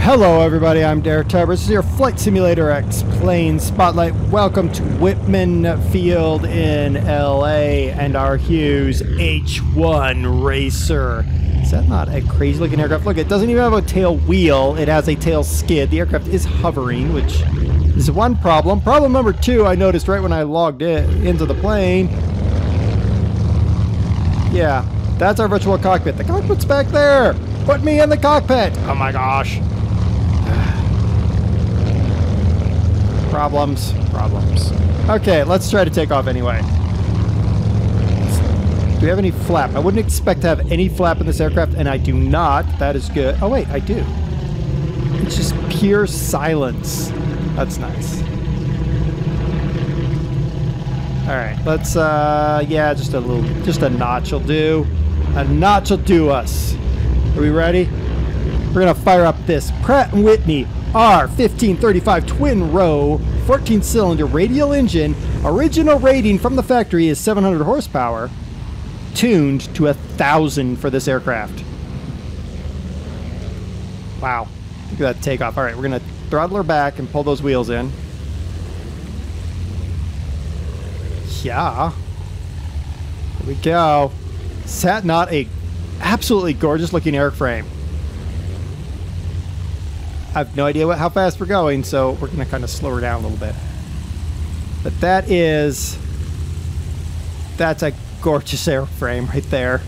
Hello everybody, I'm DerTebbers. This is your Flight Simulator X Plane Spotlight. Welcome to Whitman Field in LA and our Hughes H-1 racer. Is that not a crazy looking aircraft? Look, it doesn't even have a tail wheel. It has a tail skid. The aircraft is hovering, which is one problem. Problem number two, I noticed right when I logged into the plane. Yeah, that's our virtual cockpit. The cockpit's back there. Put me in the cockpit. Oh my gosh. Problems. Okay, let's try to take off anyway. Do we have any flap? I wouldn't expect to have any flap in this aircraft, and I do not. That is good. Oh wait, I do. It's just pure silence. That's nice. Alright, let's, yeah, just a notch will do. A notch will do us. Are we ready? We're gonna fire up this Pratt & Whitney R1535 twin row 14-cylinder radial engine. Original rating from the factory is 700 horsepower, tuned to 1,000 for this aircraft. Wow, look at that takeoff. All right, we're gonna throttle her back and pull those wheels in. Yeah, here we go. Is that not a absolutely gorgeous looking airframe? I have no idea how fast we're going, so we're going to kind of slow her down a little bit. But that's a gorgeous airframe right there.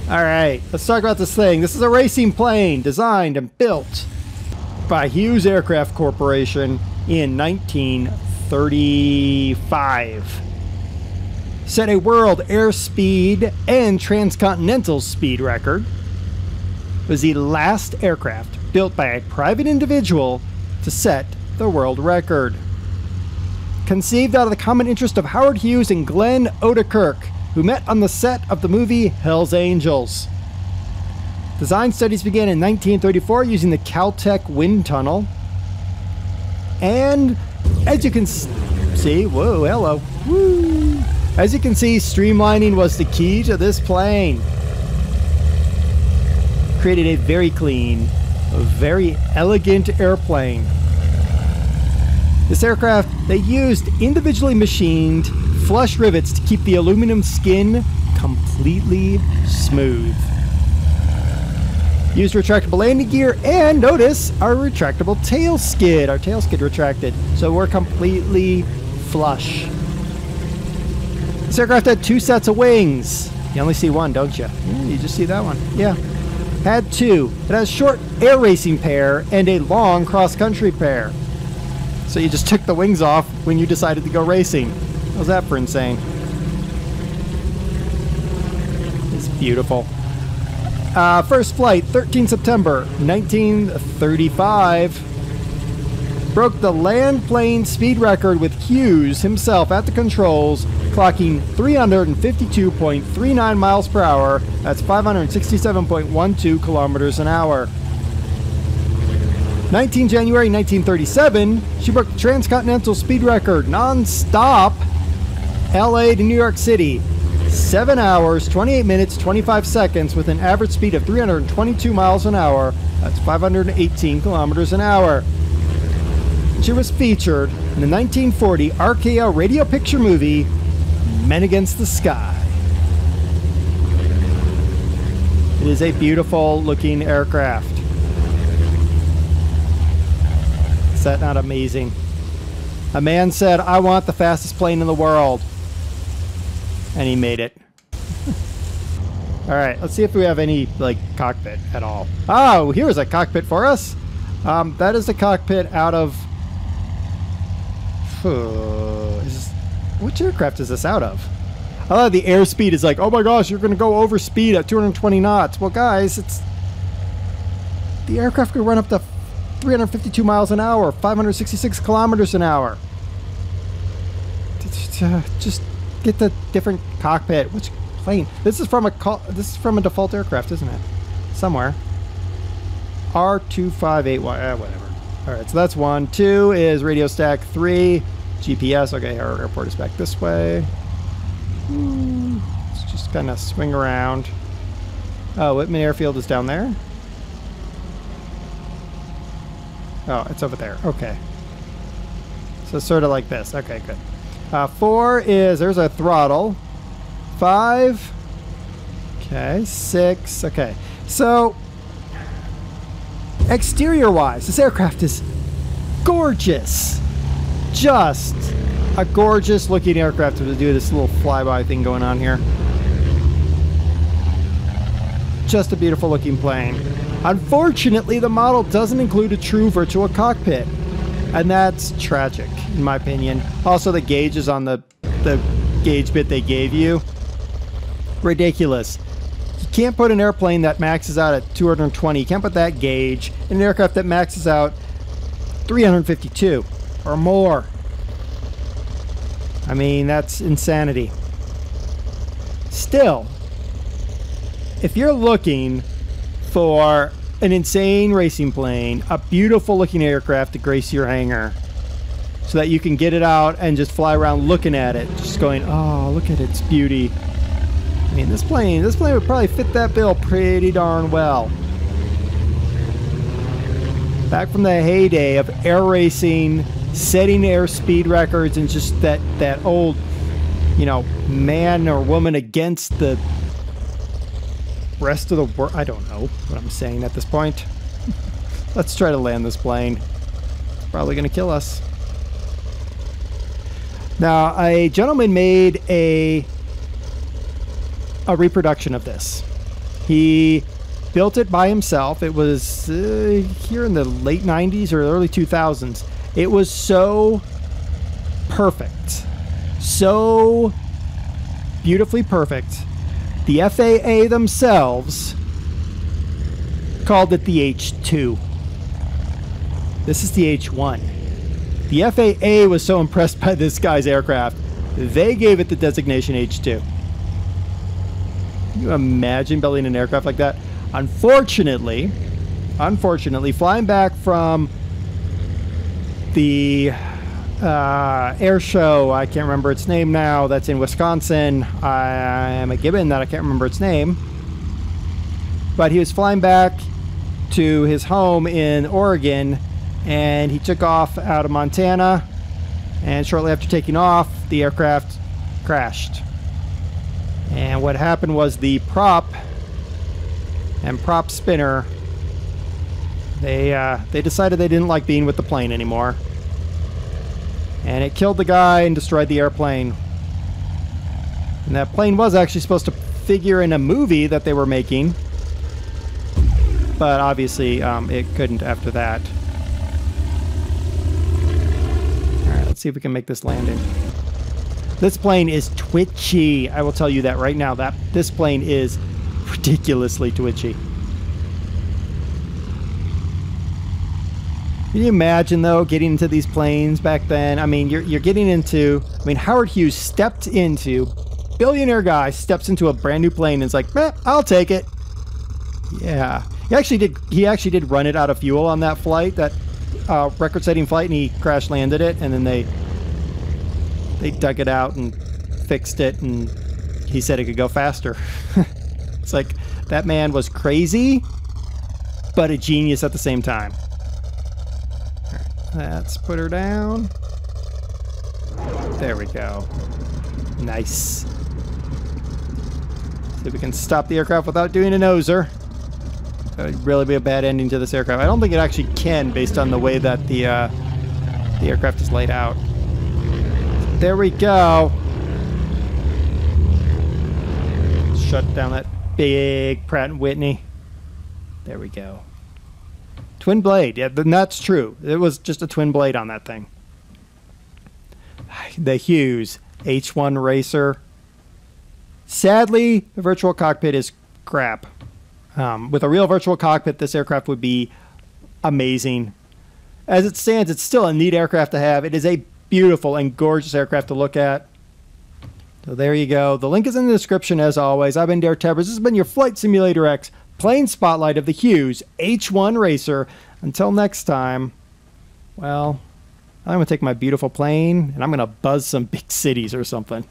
All right, let's talk about this thing. This is a racing plane designed and built by Hughes Aircraft Corporation in 1935. Set a world airspeed and transcontinental speed record. Was the last aircraft built by a private individual to set the world record. Conceived out of the common interest of Howard Hughes and Glenn Odekirk, who met on the set of the movie Hell's Angels. Design studies began in 1934 using the Caltech wind tunnel. And as you can see, whoa, hello, woo. As you can see, streamlining was the key to this plane. Created a very clean, very elegant airplane. This aircraft, they used individually machined flush rivets to keep the aluminum skin completely smooth. Used retractable landing gear, and notice our retractable tail skid. Our tail skid retracted, so we're completely flush. This aircraft had two sets of wings. You only see one, don't you? You just see that one. Yeah. Had two. It has a short air racing pair and a long cross-country pair. So you just took the wings off when you decided to go racing. How's that for insane? It's beautiful. First flight, 13 September 1935. Broke the land plane speed record with Hughes himself at the controls, clocking 352.39 miles per hour. That's 567.12 kilometers an hour. 19 January 1937, she broke the transcontinental speed record non-stop, LA to New York City. 7 hours, 28 minutes, 25 seconds with an average speed of 322 miles an hour. That's 518 kilometers an hour. She was featured in the 1940 RKO radio picture movie, Men Against the Sky. It is a beautiful looking aircraft. Is that not amazing? A man said, I want the fastest plane in the world. And he made it. Alright, let's see if we have any, like, cockpit at all. Oh, here's a cockpit for us. That is the cockpit out of... which aircraft is this out of? I love the airspeed is like, oh my gosh, you're going to go over speed at 220 knots. Well, guys, the aircraft could run up to 352 miles an hour, 566 kilometers an hour. Just get the different cockpit. Which plane? This is from a default aircraft, isn't it? Somewhere. R258Y. Whatever. All right, so that's one. Two is radio stack. Three, GPS. Okay, our airport is back this way. Let's just kind of swing around. Oh, Whitman Airfield is down there. Oh, it's over there. Okay. So sort of like this. Okay, good. 4 is, there's a throttle. 5. Okay, 6. Okay. So, exterior-wise, this aircraft is gorgeous. Just a gorgeous looking aircraft to do this little flyby thing going on here. Just a beautiful looking plane. Unfortunately, the model doesn't include a true virtual cockpit, and that's tragic in my opinion. Also, the gauges on the gauge bit they gave you, ridiculous. You can't put an airplane that maxes out at 220, you can't put that gauge in an aircraft that maxes out 352 or more. I mean, that's insanity. Still, if you're looking for an insane racing plane, a beautiful looking aircraft to grace your hangar, so that you can get it out and just fly around looking at it, just going, oh, look at its beauty. I mean, this plane would probably fit that bill pretty darn well. Back from the heyday of air racing, setting airspeed records, and just that old, you know, man or woman against the rest of the world. I don't know what I'm saying at this point. Let's try to land this plane. It's probably going to kill us. Now, a gentleman made a reproduction of this. He built it by himself. It was here in the late 90s or early 2000s. It was so perfect. So beautifully perfect. The FAA themselves called it the H-2. This is the H-1. The FAA was so impressed by this guy's aircraft, they gave it the designation H-2. Can you imagine building an aircraft like that? Unfortunately, flying back from the air show, I can't remember its name now, that's in Wisconsin. I am a gibbon that I can't remember its name. But he was flying back to his home in Oregon, and he took off out of Montana, and shortly after taking off, the aircraft crashed. And what happened was the prop and prop spinner, they decided they didn't like being with the plane anymore. And it killed the guy and destroyed the airplane. And that plane was actually supposed to figure in a movie that they were making, but obviously it couldn't after that. Alright, let's see if we can make this landing. This plane is twitchy. I will tell you that right now. This plane is ridiculously twitchy. Can you imagine, though, getting into these planes back then? I mean, you're getting into... I mean, Howard Hughes stepped into... Billionaire guy steps into a brand new plane and is like, I'll take it. Yeah. He actually did run it out of fuel on that flight, that record-setting flight, and he crash-landed it, and then they dug it out and fixed it, and he said it could go faster. It's like, that man was crazy, but a genius at the same time. Let's put her down. There we go. Nice. See if we can stop the aircraft without doing a noser. That would really be a bad ending to this aircraft. I don't think it actually can, based on the way that the aircraft is laid out. There we go. Shut down that big Pratt & Whitney. There we go. Twin blade. Yeah, that's true. It was just a twin blade on that thing. The Hughes H-1 Racer. Sadly, the virtual cockpit is crap. With a real virtual cockpit, this aircraft would be amazing. As it stands, it's still a neat aircraft to have. It is a beautiful and gorgeous aircraft to look at. So there you go. The link is in the description as always. I've been DerTebbers. This has been your Flight Simulator X plane spotlight of the Hughes H-1 Racer. Until next time, well, I'm going to take my beautiful plane and I'm going to buzz some big cities or something.